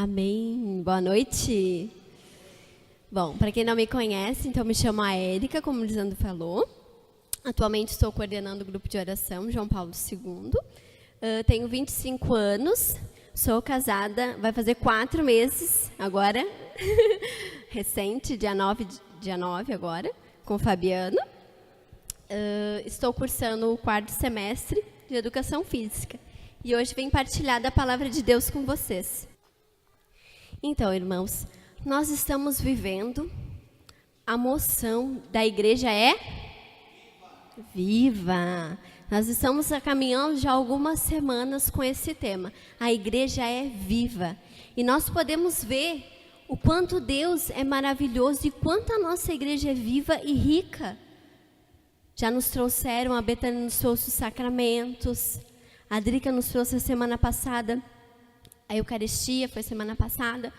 Amém. Boa noite. Bom, para quem não me conhece, então me chamo Érica, como o Lisandro falou. Atualmente estou coordenando o grupo de oração João Paulo II. Tenho 25 anos, sou casada, vai fazer 4 meses agora, recente, dia 9 agora, com o Fabiano. Estou cursando o 4º semestre de Educação Física. E hoje venho partilhar da Palavra de Deus com vocês. Então, irmãos, nós estamos vivendo a moção da igreja é viva. Nós estamos caminhando já algumas semanas com esse tema. A igreja é viva. E nós podemos ver o quanto Deus é maravilhoso e quanto a nossa igreja é viva e rica. Já nos trouxeram, a Betânia nos trouxe os sacramentos, a Drica nos trouxe a semana passada, a Eucaristia foi semana passada.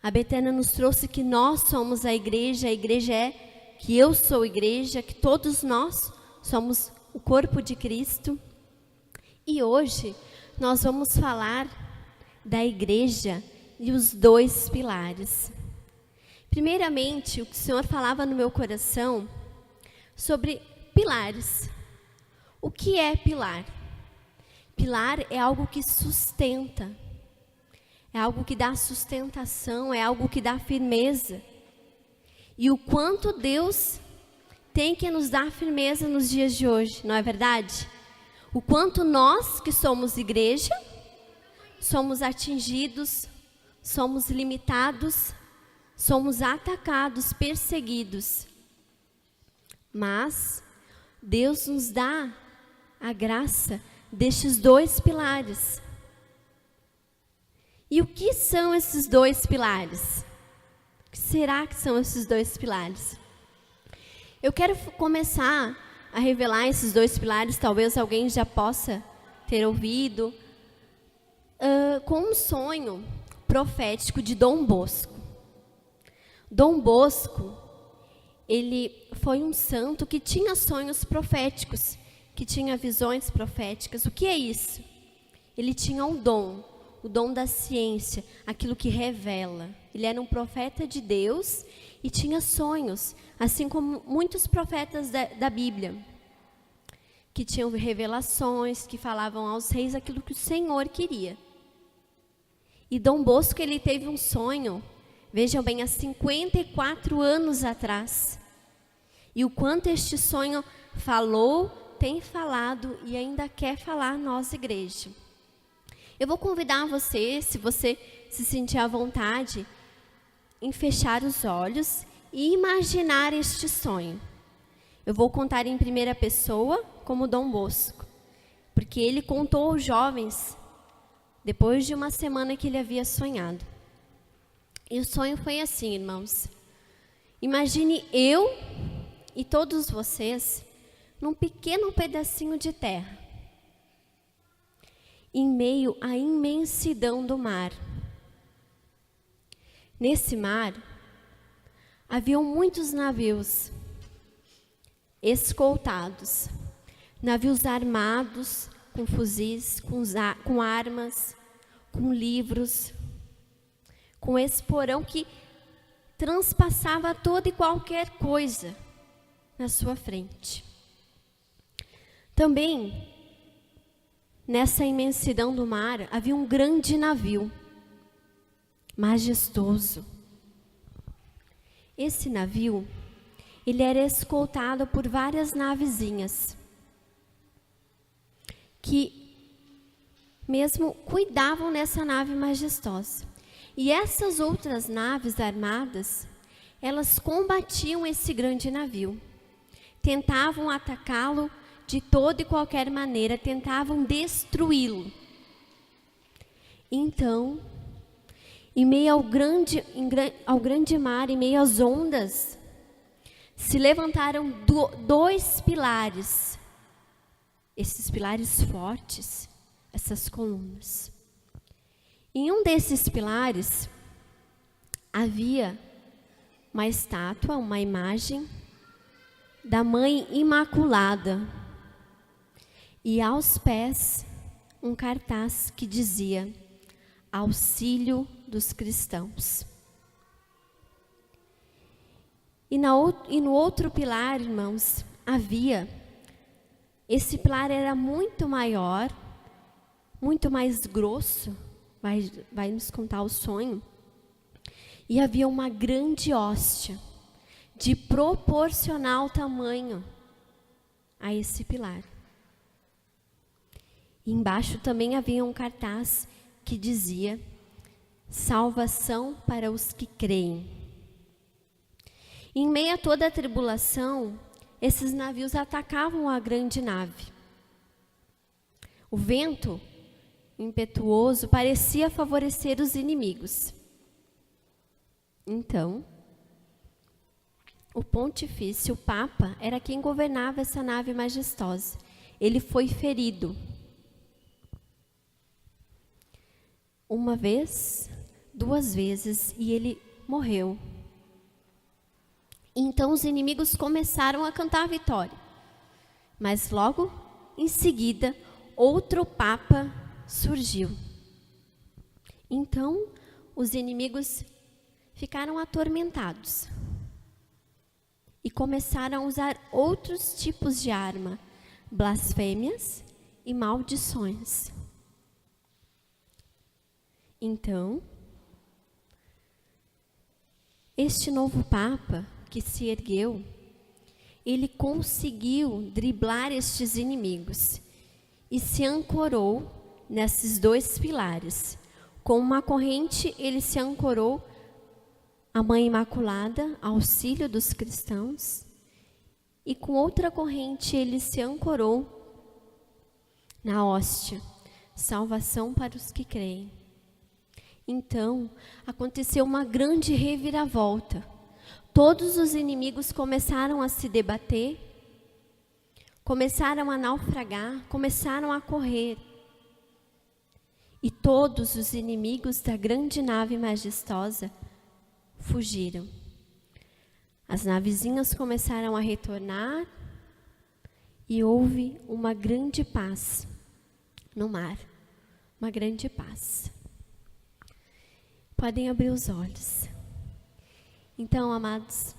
A Betânia nos trouxe que nós somos a igreja é que eu sou igreja, que todos nós somos o corpo de Cristo. E hoje nós vamos falar da igreja e os 2 pilares. Primeiramente, o que o Senhor falava no meu coração sobre pilares. O que é pilar? Pilar é algo que sustenta, é algo que dá sustentação, é algo que dá firmeza. E o quanto Deus tem que nos dar firmeza nos dias de hoje, não é verdade? O quanto nós que somos igreja, somos atingidos, somos limitados, somos atacados, perseguidos. Mas Deus nos dá a graça destes 2 pilares. E o que são esses 2 pilares? O que será que são esses 2 pilares? Eu quero começar a revelar esses 2 pilares, talvez alguém já possa ter ouvido, com um sonho profético de Dom Bosco. Dom Bosco, ele foi um santo que tinha sonhos proféticos, que tinha visões proféticas. O que é isso? Ele tinha um dom, o dom da ciência, aquilo que revela. Ele era um profeta de Deus e tinha sonhos, assim como muitos profetas da Bíblia, que tinham revelações, que falavam aos reis aquilo que o Senhor queria. E Dom Bosco, ele teve um sonho, vejam bem, há 54 anos atrás. E o quanto este sonho falou, tem falado e ainda quer falar nós, igreja. Eu vou convidar você, se você se sentir à vontade, em fechar os olhos e imaginar este sonho. Eu vou contar em primeira pessoa, como Dom Bosco, porque ele contou aos jovens, depois de uma semana que ele havia sonhado. E o sonho foi assim, irmãos. Imagine eu e todos vocês num pequeno pedacinho de terra, em meio à imensidão do mar. Nesse mar, haviam muitos navios escoltados, navios armados, com fuzis, com armas, com livros, com esse porão que transpassava toda e qualquer coisa na sua frente. Também, nessa imensidão do mar, havia um grande navio, majestoso. Esse navio, ele era escoltado por várias navezinhas, que mesmo cuidavam dessa nave majestosa. E essas outras naves armadas, elas combatiam esse grande navio, tentavam atacá-lo de toda e qualquer maneira, tentavam destruí-lo. Então, em meio ao grande mar, em meio às ondas, se levantaram 2 pilares. Esses pilares fortes, essas colunas. Em um desses pilares, havia uma estátua, uma imagem da Mãe Imaculada. E aos pés, um cartaz que dizia: auxílio dos cristãos. E no outro pilar, irmãos, esse pilar era muito maior, muito mais grosso, vai nos contar o sonho, e havia uma grande hóstia, de proporcional tamanho a esse pilar. E embaixo também havia um cartaz que dizia: salvação para os que creem. Em meio a toda a tribulação, esses navios atacavam a grande nave. O vento impetuoso parecia favorecer os inimigos. Então, o pontifício, o Papa, era quem governava essa nave majestosa. Ele foi ferido. Uma vez, 2 vezes, e ele morreu. Então os inimigos começaram a cantar a vitória. Mas logo em seguida, outro Papa surgiu. Então os inimigos ficaram atormentados e começaram a usar outros tipos de arma, blasfêmias e maldições. Então, este novo Papa que se ergueu, ele conseguiu driblar estes inimigos e se ancorou nesses 2 pilares. Com uma corrente, ele se ancorou à Mãe Imaculada, auxílio dos cristãos, e com outra corrente ele se ancorou na hóstia, salvação para os que creem. Então, aconteceu uma grande reviravolta. Todos os inimigos começaram a se debater, começaram a naufragar, começaram a correr. E todos os inimigos da grande nave majestosa fugiram. As navezinhas começaram a retornar e houve uma grande paz no mar, uma grande paz. Podem abrir os olhos. Então, amados,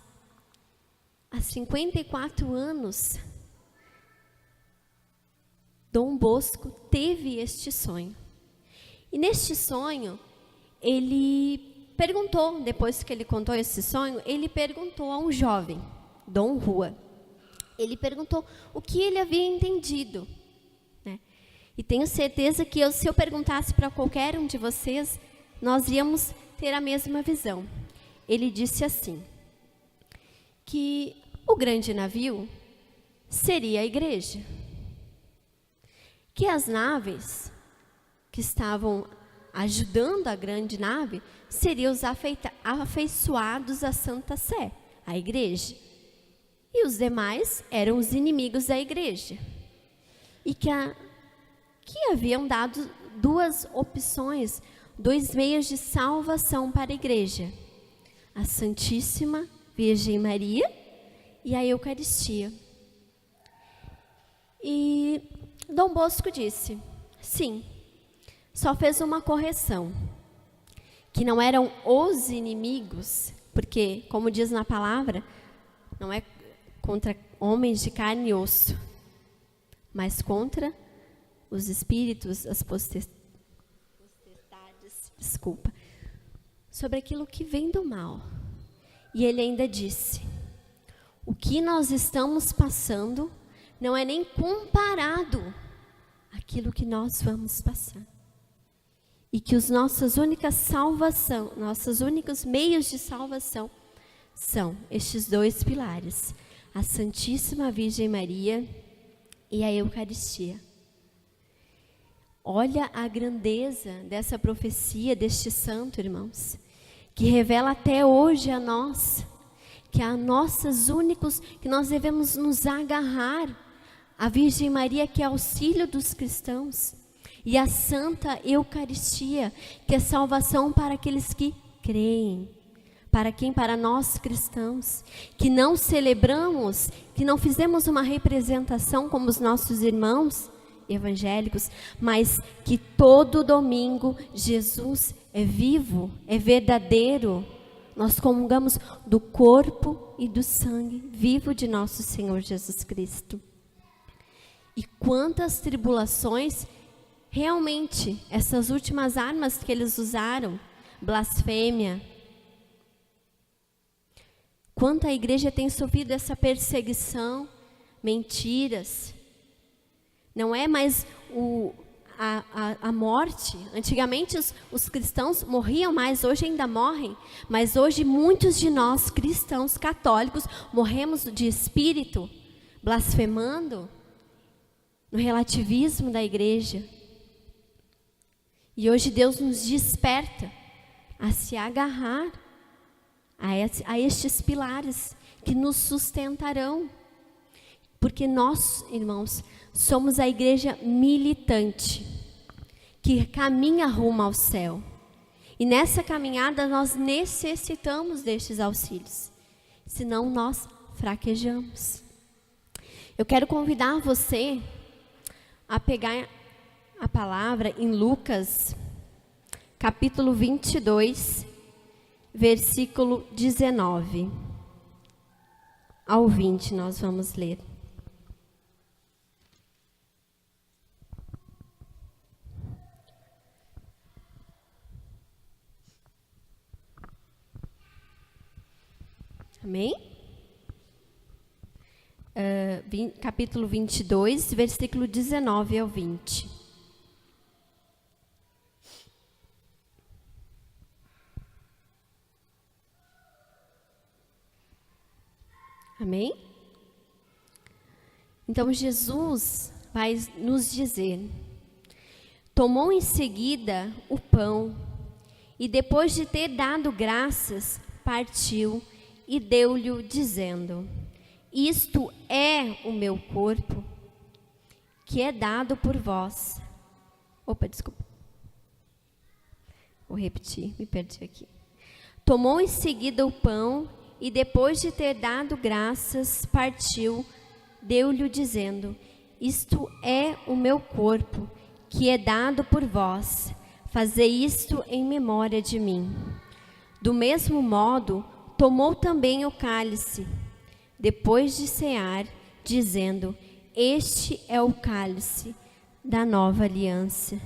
há 54 anos, Dom Bosco teve este sonho. E neste sonho, ele perguntou, depois que ele contou esse sonho, ele perguntou a um jovem, Dom Rua. Ele perguntou o que ele havia entendido, né? E tenho certeza que se eu perguntasse para qualquer um de vocês, nós íamos ter a mesma visão. Ele disse assim, que o grande navio seria a igreja. Que as naves que estavam ajudando a grande nave seriam os afeiçoados à Santa Sé, a igreja. E os demais eram os inimigos da igreja. E que haviam dado 2 opções, 2 meios de salvação para a igreja: a Santíssima Virgem Maria e a Eucaristia. E Dom Bosco disse, sim, só fez uma correção, que não eram os inimigos, porque, como diz na palavra, não é contra homens de carne e osso, mas contra os espíritos, as potestades, sobre aquilo que vem do mal. E ele ainda disse, o que nós estamos passando não é nem comparado àquilo que nós vamos passar. E que os nossos únicos meios de salvação são estes 2 pilares, a Santíssima Virgem Maria e a Eucaristia. Olha a grandeza dessa profecia, deste santo, irmãos, que revela até hoje a nós, que que nós devemos nos agarrar à Virgem Maria, que é auxílio dos cristãos, e a Santa Eucaristia, que é salvação para aqueles que creem. Para quem? Para nós cristãos, que não celebramos, que não fizemos uma representação como os nossos irmãos, evangélicos, mas que todo domingo Jesus é vivo, é verdadeiro. Nós comungamos do corpo e do sangue vivo de nosso Senhor Jesus Cristo. E quantas tribulações, realmente, essas últimas armas que eles usaram, blasfêmia, quanto a igreja tem sofrido essa perseguição, mentiras. Não é mais a morte. Antigamente os cristãos morriam mais, hoje ainda morrem. Mas hoje muitos de nós, cristãos católicos, morremos de espírito, blasfemando, no relativismo da igreja. E hoje Deus nos desperta a se agarrar a estes pilares que nos sustentarão. Porque nós, irmãos, somos a igreja militante, que caminha rumo ao céu. E nessa caminhada nós necessitamos destes auxílios, senão nós fraquejamos. Eu quero convidar você a pegar a palavra em Lucas, capítulo 22, versículo 19 ao 20, nós vamos ler. Amém? Capítulo 22, versículo 19 ao 20. Amém? Então Jesus vai nos dizer: tomou em seguida o pão e depois de ter dado graças, partiu e deu-lhe dizendo: isto é o meu corpo, que é dado por vós. Opa, desculpa. Vou repetir, me perdi aqui. Tomou em seguida o pão e depois de ter dado graças, partiu, deu-lhe dizendo: isto é o meu corpo, que é dado por vós. Fazei isto em memória de mim. Do mesmo modo, tomou também o cálice, depois de cear, dizendo: este é o cálice da nova aliança,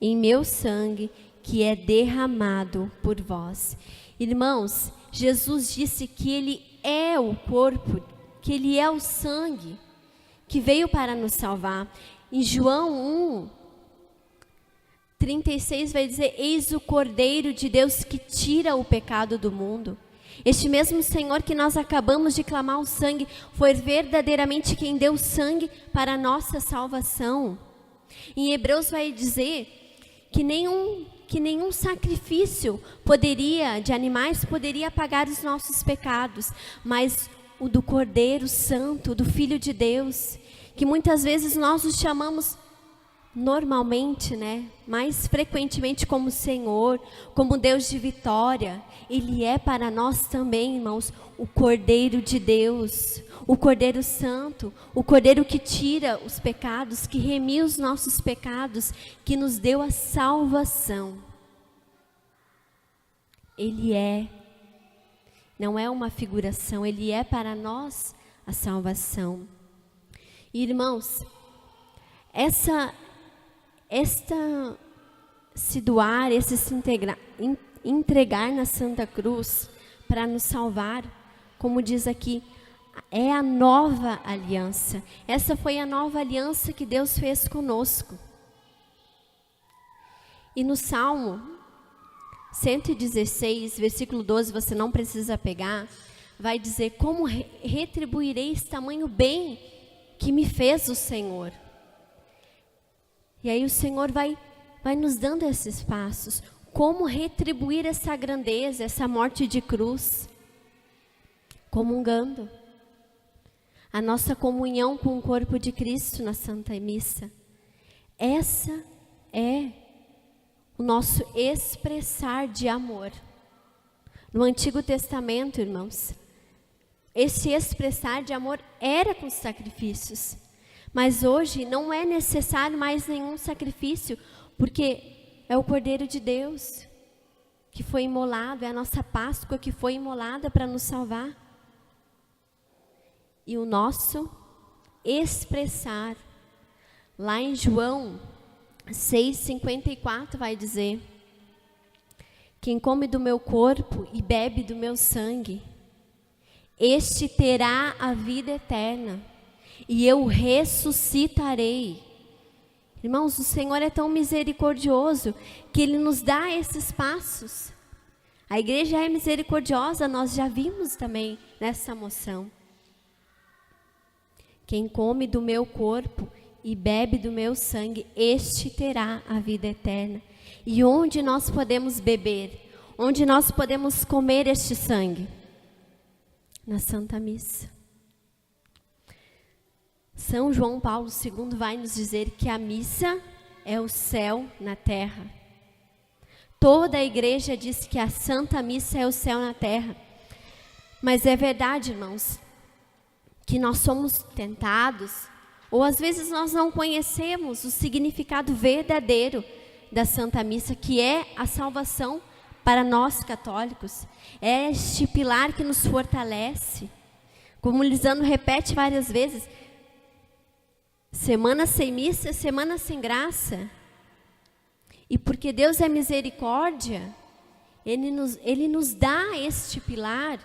em meu sangue, que é derramado por vós. Irmãos, Jesus disse que Ele é o corpo, que Ele é o sangue, que veio para nos salvar. Em João 1:36 vai dizer: eis o Cordeiro de Deus que tira o pecado do mundo. Este mesmo Senhor que nós acabamos de clamar o sangue, foi verdadeiramente quem deu sangue para a nossa salvação. Em Hebreus vai dizer que nenhum sacrifício de animais poderia apagar os nossos pecados, mas o do Cordeiro Santo, do Filho de Deus, que muitas vezes nós os chamamos normalmente, mais frequentemente como Senhor, como Deus de vitória. Ele é para nós também, irmãos, o Cordeiro de Deus, o Cordeiro Santo, o Cordeiro que tira os pecados, que remiu os nossos pecados, que nos deu a salvação. Ele não é uma figuração, Ele é para nós a salvação. E, irmãos, se doar, se entregar na Santa Cruz para nos salvar, como diz aqui, é a nova aliança. Essa foi a nova aliança que Deus fez conosco. E no Salmo 116, versículo 12, você não precisa pegar, vai dizer: como retribuireis tamanho bem que me fez o Senhor? E aí o Senhor vai nos dando esses passos. Como retribuir essa grandeza, essa morte de cruz? Comungando. A nossa comunhão com o corpo de Cristo na Santa Missa. Essa é o nosso expressar de amor. No Antigo Testamento, irmãos, esse expressar de amor era com sacrifícios. Mas hoje não é necessário mais nenhum sacrifício, porque é o Cordeiro de Deus que foi imolado, é a nossa Páscoa que foi imolada para nos salvar. E o nosso expressar, lá em João 6,54 vai dizer: quem come do meu corpo e bebe do meu sangue, este terá a vida eterna, e eu ressuscitarei. Irmãos, o Senhor é tão misericordioso que Ele nos dá esses passos. A igreja é misericordiosa, nós já vimos também nessa moção. Quem come do meu corpo e bebe do meu sangue, este terá a vida eterna. E onde nós podemos beber? Onde nós podemos comer este sangue? Na Santa Missa. São João Paulo II vai nos dizer que a missa é o céu na terra. Toda a igreja diz que a Santa Missa é o céu na terra. Mas é verdade, irmãos, que nós somos tentados, ou às vezes nós não conhecemos o significado verdadeiro da Santa Missa, que é a salvação para nós católicos. É este pilar que nos fortalece. Como Lisandro repete várias vezes, semana sem missa, semana sem graça. E porque Deus é misericórdia, Ele nos dá este pilar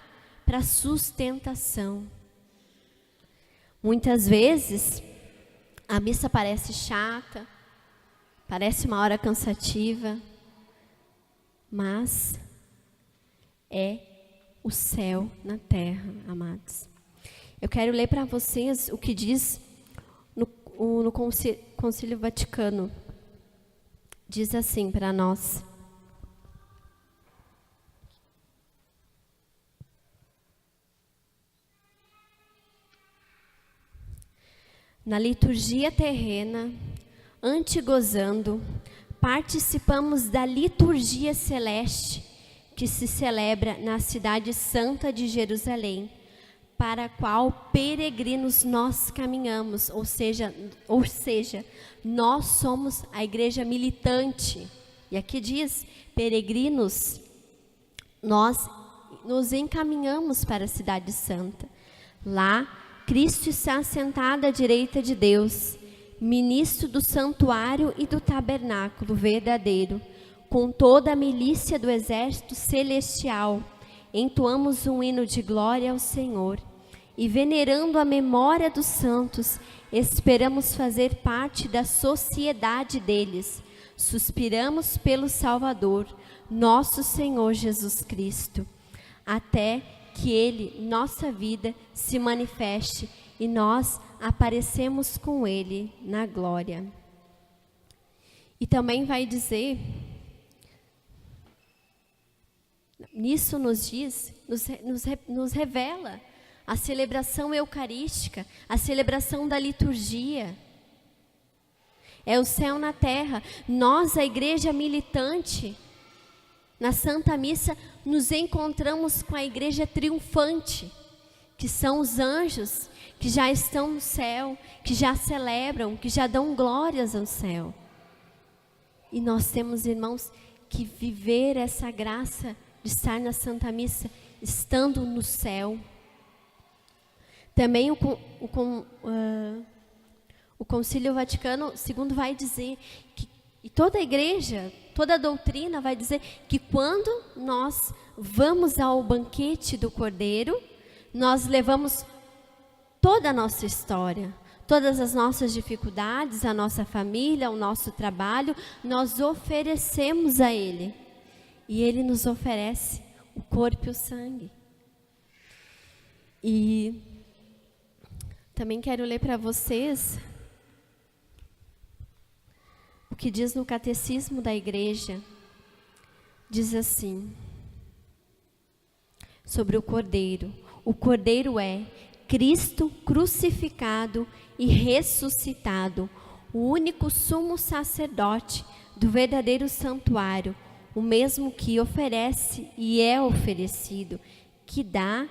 para sustentação. Muitas vezes, a missa parece chata, parece uma hora cansativa, mas é o céu na terra, amados. Eu quero ler para vocês o que diz no Concílio Vaticano. Diz assim para nós: na liturgia terrena, antegozando, participamos da liturgia celeste que se celebra na cidade santa de Jerusalém, para a qual peregrinos nós caminhamos, ou seja, nós somos a igreja militante. E aqui diz, peregrinos, nós nos encaminhamos para a cidade santa. Lá, Cristo está sentado à direita de Deus, ministro do santuário e do tabernáculo verdadeiro, com toda a milícia do exército celestial. Entoamos um hino de glória ao Senhor e, venerando a memória dos santos, esperamos fazer parte da sociedade deles. Suspiramos pelo Salvador, nosso Senhor Jesus Cristo, até que Ele, nossa vida, se manifeste e nós aparecemos com Ele na glória. E também vai dizer, nisso nos diz, nos revela a celebração eucarística, a celebração da liturgia. É o céu na terra. Nós, a igreja militante, na Santa Missa, nos encontramos com a igreja triunfante, que são os anjos que já estão no céu, que já celebram, que já dão glórias ao céu. E nós temos, irmãos, que viver essa graça de estar na Santa Missa, estando no céu. Também o Concílio Vaticano II vai dizer que, e toda a igreja, toda a doutrina vai dizer que quando nós vamos ao banquete do Cordeiro, nós levamos toda a nossa história, todas as nossas dificuldades, a nossa família, o nosso trabalho, nós oferecemos a Ele. E Ele nos oferece o corpo e o sangue. E também quero ler para vocês o que diz no Catecismo da Igreja. Diz assim, sobre o Cordeiro: o Cordeiro é Cristo crucificado e ressuscitado, o único sumo sacerdote do verdadeiro santuário, o mesmo que oferece e é oferecido, que dá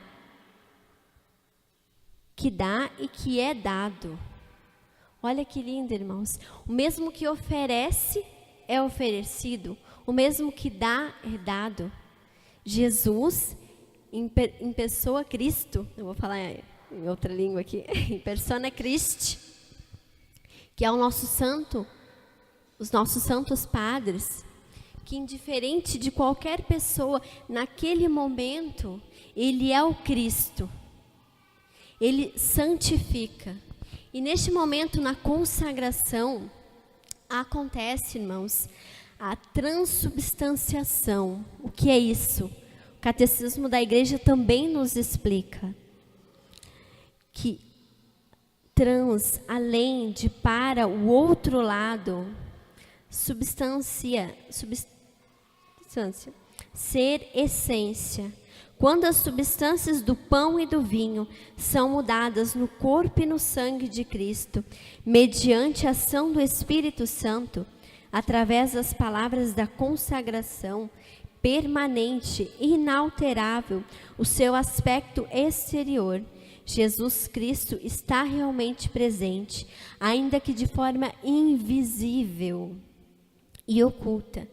e que é dado. Olha que lindo, irmãos. O mesmo que oferece é oferecido. O mesmo que dá é dado. Jesus, em pessoa Cristo, eu vou falar em outra língua aqui, em persona Christi, que é o nosso santo, os nossos santos padres, que indiferente de qualquer pessoa, naquele momento, ele é o Cristo. Ele santifica. E neste momento, na consagração, acontece, irmãos, a transubstanciação. O que é isso? O Catecismo da Igreja também nos explica que além de para o outro lado, substância, ser essência. Quando as substâncias do pão e do vinho são mudadas no corpo e no sangue de Cristo, mediante a ação do Espírito Santo, através das palavras da consagração, permanente, inalterável, o seu aspecto exterior, Jesus Cristo está realmente presente, ainda que de forma invisível e oculta,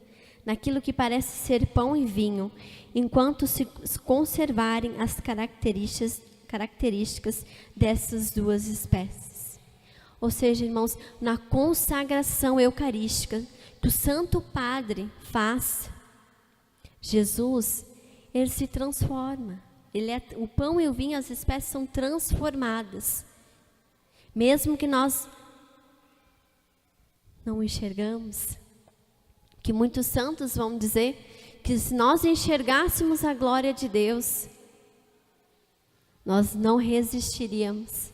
naquilo que parece ser pão e vinho, enquanto se conservarem as características dessas duas espécies. Ou seja, irmãos, na consagração eucarística que o Santo Padre faz, Jesus, ele se transforma. O pão e o vinho, as espécies são transformadas. Mesmo que nós não enxergamos, que muitos santos vão dizer que se nós enxergássemos a glória de Deus, nós não resistiríamos.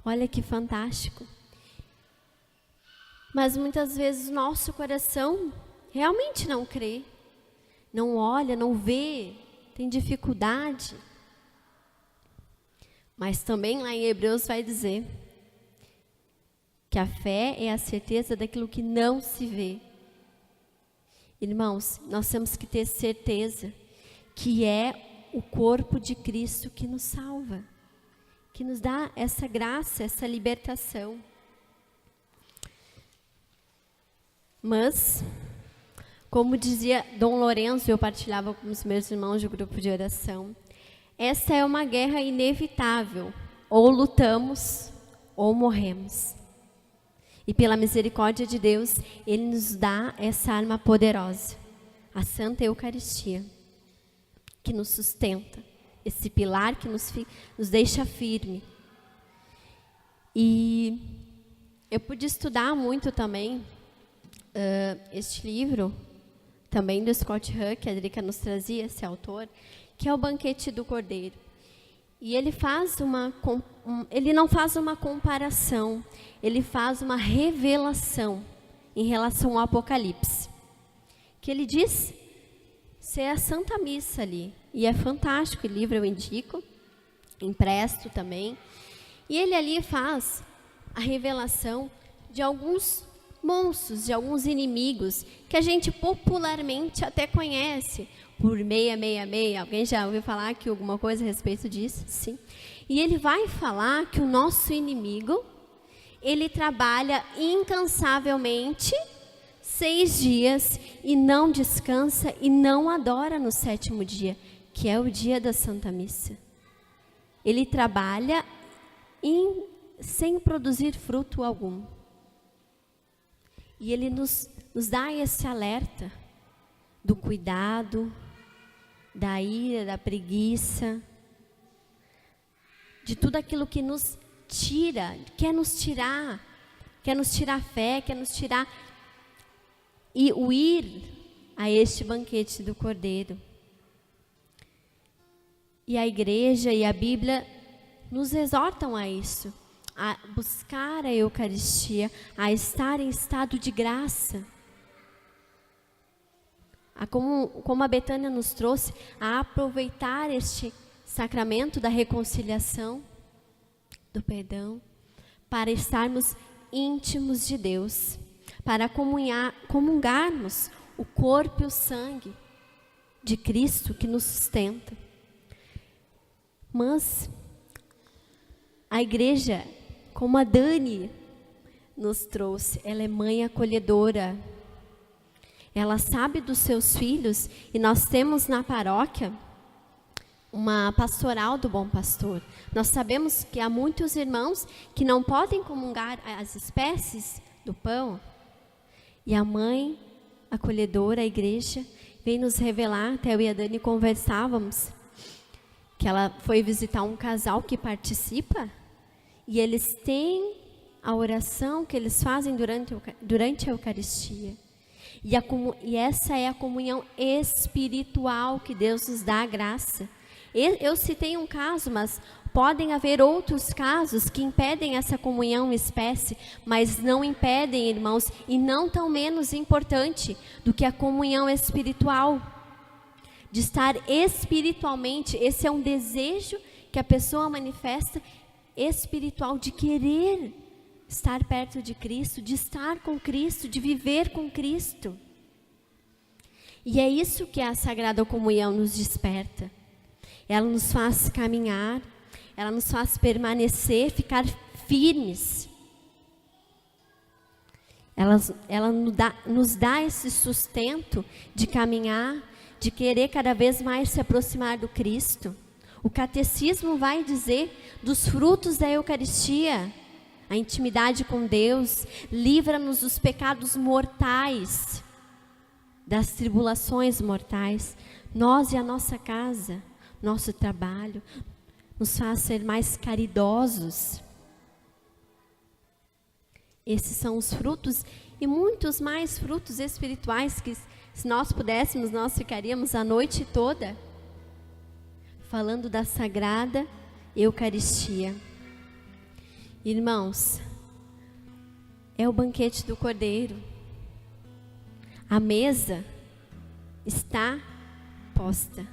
Olha que fantástico. Mas muitas vezes o nosso coração realmente não crê, não olha, não vê, tem dificuldade. Mas também lá em Hebreus vai dizer que a fé é a certeza daquilo que não se vê. Irmãos, nós temos que ter certeza que é o corpo de Cristo que nos salva, que nos dá essa graça, essa libertação. Mas, como dizia Dom Lourenço, eu partilhava com os meus irmãos do grupo de oração, essa é uma guerra inevitável, ou lutamos ou morremos. E pela misericórdia de Deus, Ele nos dá essa arma poderosa, a Santa Eucaristia, que nos sustenta, esse pilar que nos deixa firme. E eu pude estudar muito também este livro, também do Scott Hahn, que a Drica nos trazia, esse autor, que é o Banquete do Cordeiro. E ele ele não faz uma comparação, ele faz uma revelação em relação ao Apocalipse. Que ele diz ser a Santa Missa ali. E é fantástico, o livro eu indico, empresto também. E ele ali faz a revelação de alguns monstros, de alguns inimigos, que a gente popularmente até conhece, por 666, alguém já ouviu falar que alguma coisa a respeito disso? Sim. E ele vai falar que o nosso inimigo, ele trabalha incansavelmente 6 dias e não descansa e não adora no 7º dia, que é o dia da Santa Missa. Ele trabalha sem produzir fruto algum. E ele nos dá esse alerta do cuidado, da ira, da preguiça, de tudo aquilo que nos tira, quer nos tirar a fé, quer nos tirar e o ir a este banquete do Cordeiro. E a igreja e a Bíblia nos exortam a isso, a buscar a Eucaristia, a estar em estado de graça. Como a Betânia nos trouxe, a aproveitar este sacramento da reconciliação, do perdão, para estarmos íntimos de Deus, para comungarmos o corpo e o sangue de Cristo que nos sustenta. Mas a igreja, como a Dani nos trouxe. Ela é mãe acolhedora. Ela sabe dos seus filhos, e nós temos na paróquia uma pastoral do Bom Pastor. Nós sabemos que há muitos irmãos que não podem comungar as espécies do pão, e a mãe acolhedora, a igreja, vem nos revelar. Até eu e a Dani conversávamos, que ela foi visitar um casal que participa, e eles têm a oração que eles fazem durante a Eucaristia. E essa é a comunhão espiritual que Deus nos dá a graça. Eu citei um caso, mas podem haver outros casos que impedem essa comunhão em espécie, mas não impedem, irmãos, e não tão menos importante do que a comunhão espiritual. De estar espiritualmente, esse é um desejo que a pessoa manifesta, espiritual, de querer estar perto de Cristo, de estar com Cristo, de viver com Cristo. E é isso que a Sagrada Comunhão nos desperta. Ela nos faz caminhar, ela nos faz permanecer, ficar firmes. Ela nos dá esse sustento de caminhar, de querer cada vez mais se aproximar do Cristo. O catecismo vai dizer dos frutos da Eucaristia: a intimidade com Deus, livra-nos dos pecados mortais, das tribulações mortais. Nós e a nossa casa, nosso trabalho, nos faz ser mais caridosos. Esses são os frutos, e muitos mais frutos espirituais que, se nós pudéssemos, nós ficaríamos a noite toda falando da Sagrada Eucaristia. Irmãos, é o banquete do Cordeiro. A mesa está posta.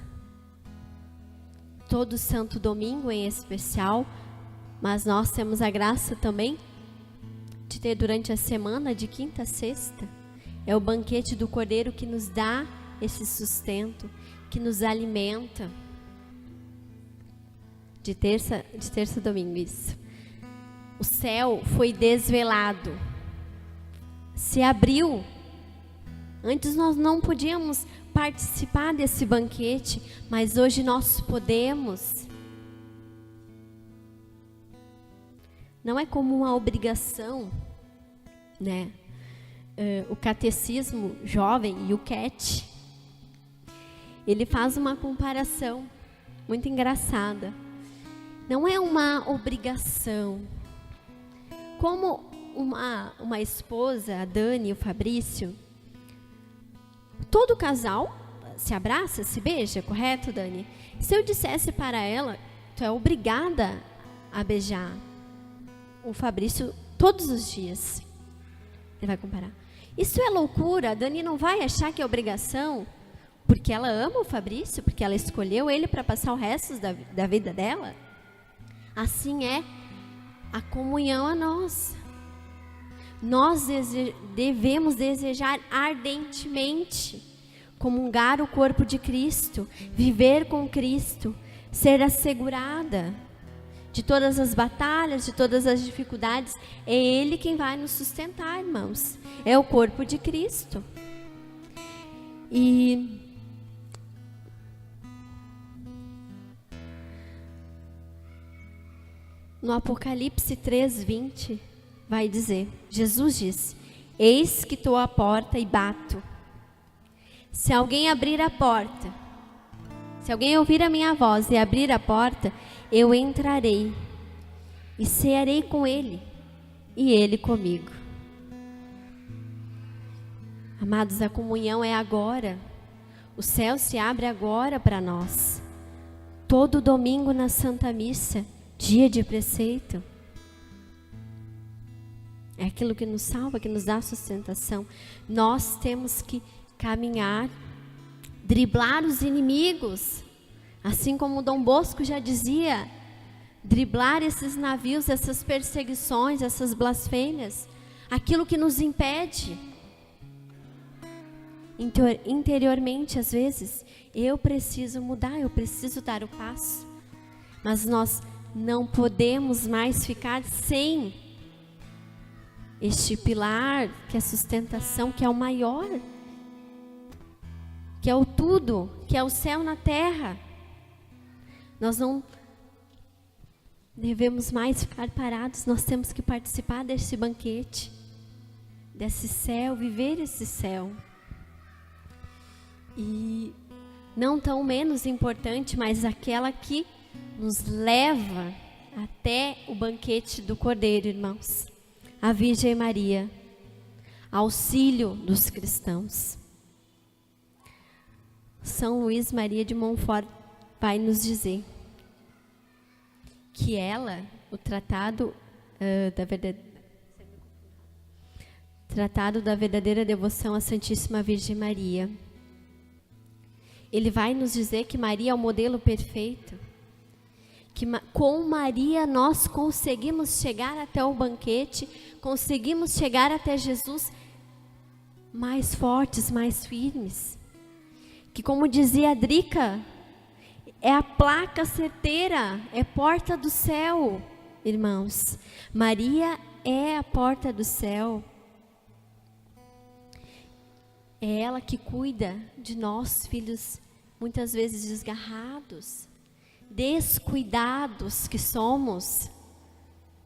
Todo santo domingo em especial, mas nós temos a graça também de ter durante a semana, de quinta a sexta. É o banquete do Cordeiro que nos dá esse sustento, que nos alimenta. De terça a domingo, isso. O céu foi desvelado, se abriu. Antes nós não podíamos participar desse banquete, mas hoje nós podemos. Não é como uma obrigação, né? O catecismo jovem, o CAT, ele faz uma comparação muito engraçada. Não é uma obrigação. Como uma esposa, a Dani e o Fabrício, todo casal se abraça, se beija, correto, Dani? Se eu dissesse para ela, tu é obrigada a beijar o Fabrício todos os dias, ele vai comparar. Isso é loucura. A Dani não vai achar que é obrigação, porque ela ama o Fabrício, porque ela escolheu ele para passar o resto da vida dela. Assim é a comunhão a nós. Nós devemos desejar ardentemente comungar o corpo de Cristo, viver com Cristo, ser assegurada de todas as batalhas, de todas as dificuldades. É Ele quem vai nos sustentar, irmãos. É o corpo de Cristo. E no Apocalipse 3:20 vai dizer, Jesus diz: eis que estou à porta e bato. Se alguém abrir a porta, se alguém ouvir a minha voz e abrir a porta, eu entrarei e cearei com ele e ele comigo. Amados, a comunhão é agora. O céu se abre agora para nós. Todo domingo na Santa Missa, dia de preceito. É aquilo que nos salva, que nos dá sustentação. Nós temos que caminhar, driblar os inimigos, assim como Dom Bosco já dizia, driblar esses navios, essas perseguições, essas blasfêmias, aquilo que nos impede. Interiormente, às vezes, eu preciso mudar, eu preciso dar o passo, mas nós não podemos mais ficar sem este pilar, que é a sustentação, que é o maior, que é o tudo, que é o céu na terra. Nós não devemos mais ficar parados, nós temos que participar desse banquete, desse céu, viver esse céu. E não tão menos importante, mas aquela que nos leva até o banquete do Cordeiro, irmãos. A Virgem Maria, auxílio dos cristãos. São Luís Maria de Montfort vai nos dizer que ela, o Tratado da verdadeira devoção à Santíssima Virgem Maria, ele vai nos dizer que Maria é o modelo perfeito, que com Maria nós conseguimos chegar até o banquete, conseguimos chegar até Jesus mais fortes, mais firmes. Que, como dizia a Drica, é a placa certeira, é porta do céu, irmãos. Maria é a porta do céu. É ela que cuida de nós, filhos, muitas vezes desgarrados, descuidados que somos,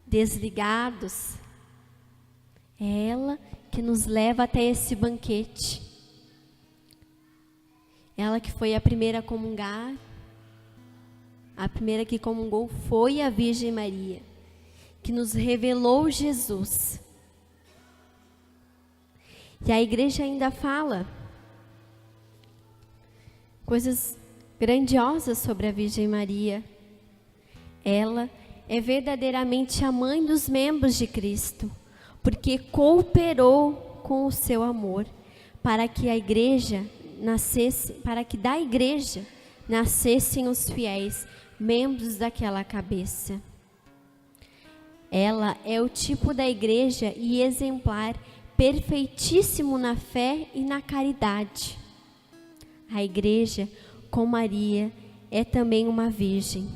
desligados. É ela que nos leva até esse banquete. Ela que foi a primeira a comungar, a primeira que comungou foi a Virgem Maria, que nos revelou Jesus. E a igreja ainda fala coisas grandiosas sobre a Virgem Maria. Ela é verdadeiramente a mãe dos membros de Cristo, porque cooperou com o seu amor para que a igreja nascesse, para que da igreja nascessem os fiéis, membros daquela cabeça. Ela é o tipo da igreja e exemplar perfeitíssimo na fé e na caridade. A igreja, com Maria, é também uma virgem,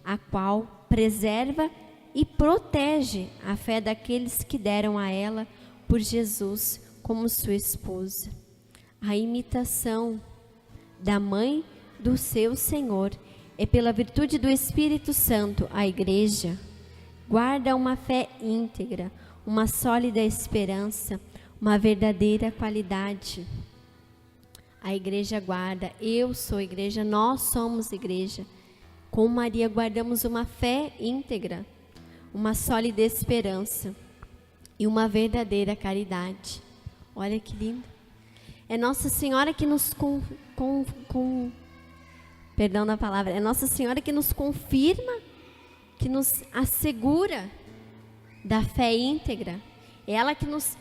a qual preserva e protege a fé daqueles que deram a ela por Jesus como sua esposa. A imitação da mãe do seu Senhor é pela virtude do Espírito Santo. A igreja guarda uma fé íntegra, uma sólida esperança, uma verdadeira qualidade. A igreja guarda, eu sou igreja, nós somos igreja. Com Maria guardamos uma fé íntegra, uma sólida esperança e uma verdadeira caridade. Olha que lindo. É Nossa Senhora que nos perdão da palavra, é Nossa Senhora que nos confirma, que nos assegura da fé íntegra. É ela que nos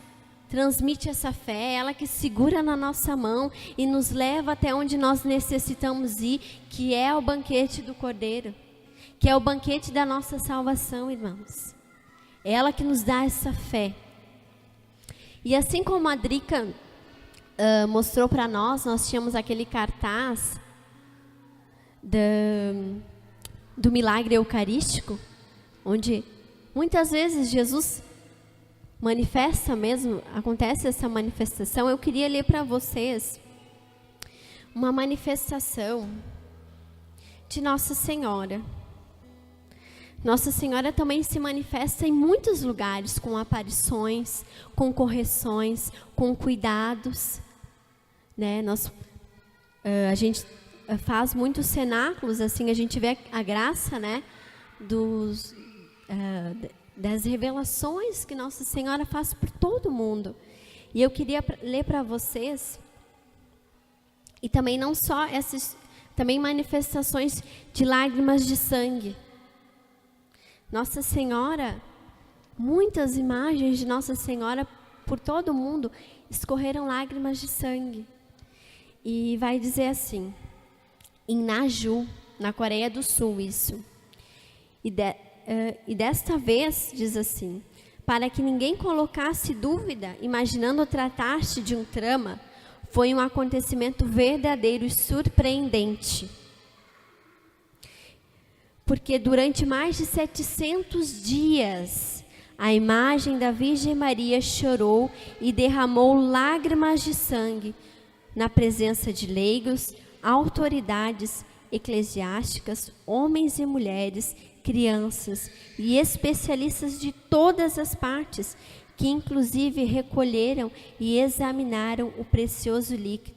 transmite essa fé, é ela que segura na nossa mão e nos leva até onde nós necessitamos ir, que é o banquete do Cordeiro, que é o banquete da nossa salvação, irmãos. É ela que nos dá essa fé. E assim como a Drica mostrou para nós, nós tínhamos aquele cartaz do milagre eucarístico, onde muitas vezes Jesus manifesta mesmo, acontece essa manifestação. Eu queria ler para vocês uma manifestação de Nossa Senhora. Nossa Senhora também se manifesta em muitos lugares, com aparições, com correções, com cuidados, né? A gente faz muitos cenáculos, assim, a gente vê a graça, né, das revelações que Nossa Senhora faz por todo mundo. E eu queria ler para vocês, e também não só essas, também manifestações de lágrimas de sangue. Nossa Senhora, muitas imagens de Nossa Senhora por todo o mundo escorreram lágrimas de sangue. E vai dizer assim, em Naju, na Coreia do Sul, isso. E desta vez, diz assim, para que ninguém colocasse dúvida, imaginando tratar-se de um trama, foi um acontecimento verdadeiro e surpreendente. Porque durante mais de 700 dias, A imagem da Virgem Maria chorou e derramou lágrimas de sangue na presença de leigos, autoridades eclesiásticas, homens e mulheres, crianças e especialistas de todas as partes, que inclusive recolheram e examinaram o precioso líquido,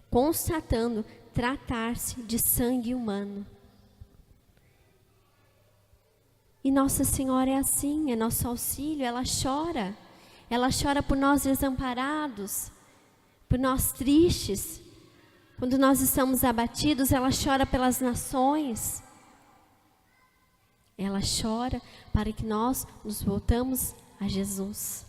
constatando tratar-se de sangue humano. E Nossa Senhora é assim, é nosso auxílio, ela chora por nós desamparados, por nós tristes. Quando nós estamos abatidos, ela chora pelas nações. Ela chora para que nós nos voltamos a Jesus.